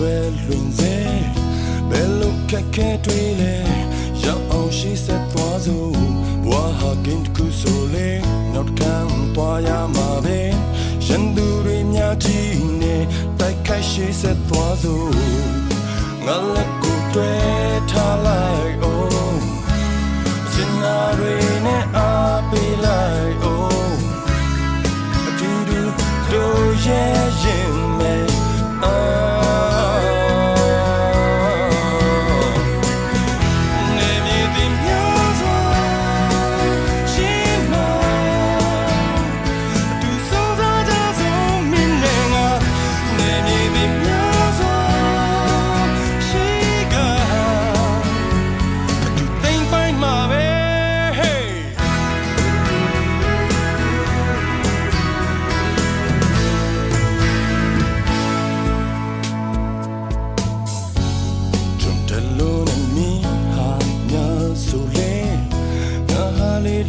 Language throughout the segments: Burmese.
တွေ့လွင်စေဘယ်လိုခက်ခဲတွေ့လဲရောက်အောင်ရှိဆက်သွားစို့ဘဝဟာကင်းကူဆိုလေနောက်ခံသွားရမှာပဲရန်သူတွေများကြီးနဲ့တိုက်ခိုက်ရှိဆက်သွားစို့ငါလက်ကိုတွေ့ထားလိုက်အောင်စင်နာတွေနဲ့အားပေးလိုက်အောင်အတူတူတို့ရဲ့ရင်မဲ့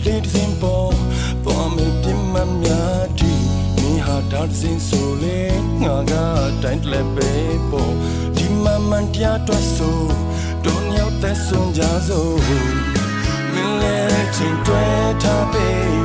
Little simple, for me, Timamiati, me had dancing so late, Naga, tight le paper, Timamantia to so, don't you the son jazo, Millet in Tweta Bay.